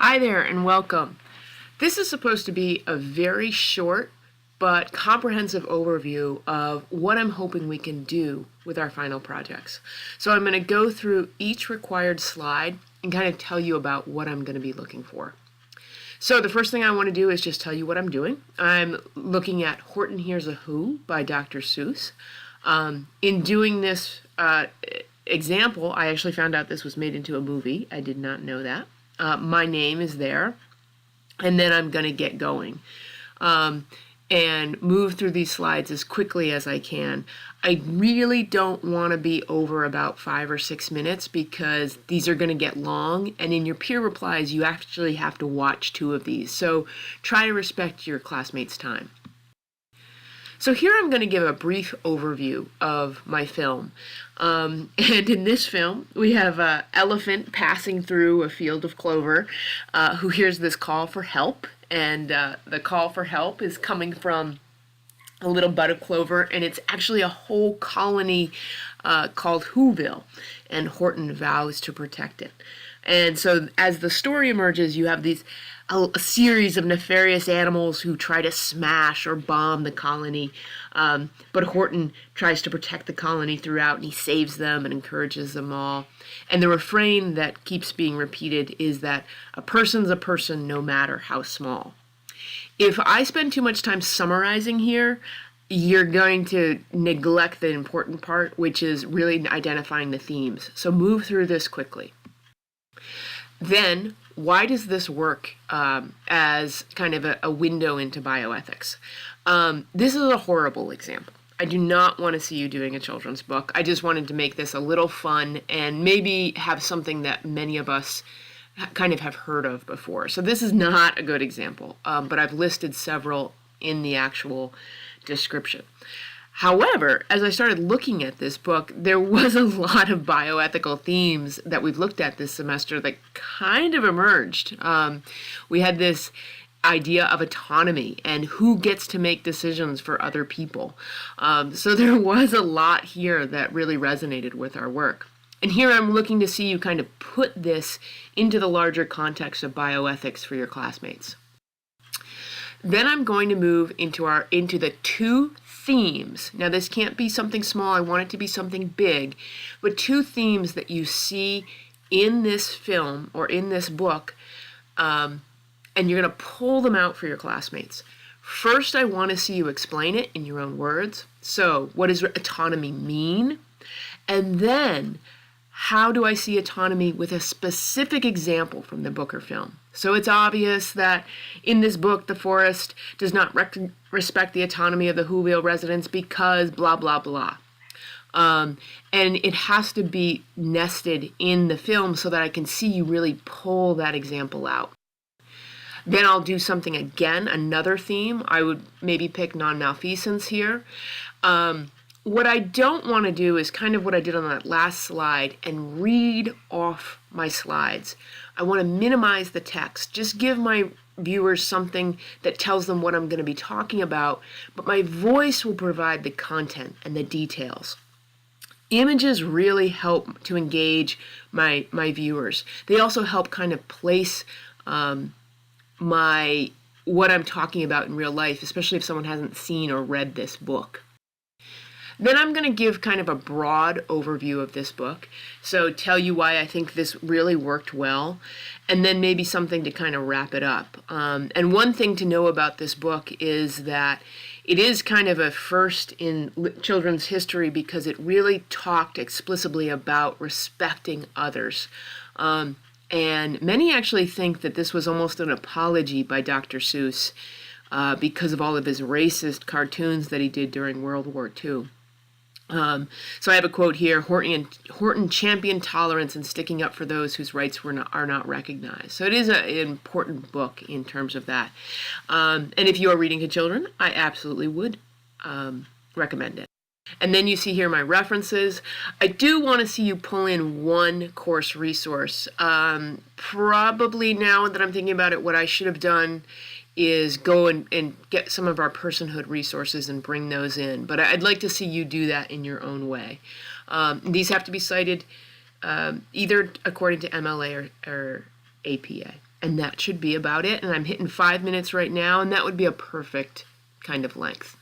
Hi there and welcome. This is supposed to be a very short but comprehensive overview of what I'm hoping we can do with our final projects. So I'm going to go through each required slide and kind of tell you about what I'm going to be looking for. So the first thing I want to do is just tell you what I'm doing. I'm looking at Horton Hears a Who by Dr. Seuss. In doing this example, I actually found out this was made into a movie. I did not know that. My name is there, and then I'm going to get going and move through these slides as quickly as I can. I really don't want to be over about 5 or 6 minutes because these are going to get long, and in your peer replies you actually have to watch 2 of these, so try to respect your classmates' time. So here I'm going to give a brief overview of my film. And in this film, we have an elephant passing through a field of clover who hears this call for help. And the call for help is coming from a little bud of clover, and it's actually a whole colony called Whoville, and Horton vows to protect it. And so as the story emerges, you have a series of nefarious animals who try to smash or bomb the colony, but Horton tries to protect the colony throughout, and he saves them and encourages them all. And the refrain that keeps being repeated is that a person's a person no matter how small. If I spend too much time summarizing here, you're going to neglect the important part, which is really identifying the themes. So move through this quickly. Then, why does this work as kind of a window into bioethics? This is a horrible example. I do not want to see you doing a children's book. I just wanted to make this a little fun and maybe have something that many of us kind of have heard of before. So this is not a good example, but I've listed several in the actual description. However, as I started looking at this book, there was a lot of bioethical themes that we've looked at this semester that kind of emerged. We had this idea of autonomy and who gets to make decisions for other people. So there was a lot here that really resonated with our work. And here I'm looking to see you kind of put this into the larger context of bioethics for your classmates. Then I'm going to move into the 2 themes. Now this can't be something small, I want it to be something big, but 2 themes that you see in this film or in this book, and you're going to pull them out for your classmates. First, I want to see you explain it in your own words. So what does autonomy mean? And then, how do I see autonomy with a specific example from the book or film? So it's obvious that in this book, the forest does not respect the autonomy of the Whoville residents because blah, blah, blah. And it has to be nested in the film so that I can see you really pull that example out. Then I'll do something again, another theme. I would maybe pick non-malfeasance here. What I don't want to do is kind of what I did on that last slide and read off my slides. I want to minimize the text. Just give my viewers something that tells them what I'm going to be talking about, but my voice will provide the content and the details. Images really help to engage my viewers. They also help kind of place what I'm talking about in real life, especially if someone hasn't seen or read this book. Then I'm going to give kind of a broad overview of this book, so tell you why I think this really worked well, and then maybe something to kind of wrap it up. And one thing to know about this book is that it is kind of a first in children's history because it really talked explicitly about respecting others. And many actually think that this was almost an apology by Dr. Seuss because of all of his racist cartoons that he did during World War II. So I have a quote here: Horton championed tolerance and sticking up for those whose rights are not recognized. So it is an important book in terms of that. And if you are reading to children, I absolutely would recommend it. And then you see here my references. I do want to see you pull in one course resource. Probably now that I'm thinking about it, what I should have done is go and get some of our personhood resources and bring those in. But I'd like to see you do that in your own way. These have to be cited either according to MLA or APA. And that should be about it. And I'm hitting 5 minutes right now, and that would be a perfect kind of length.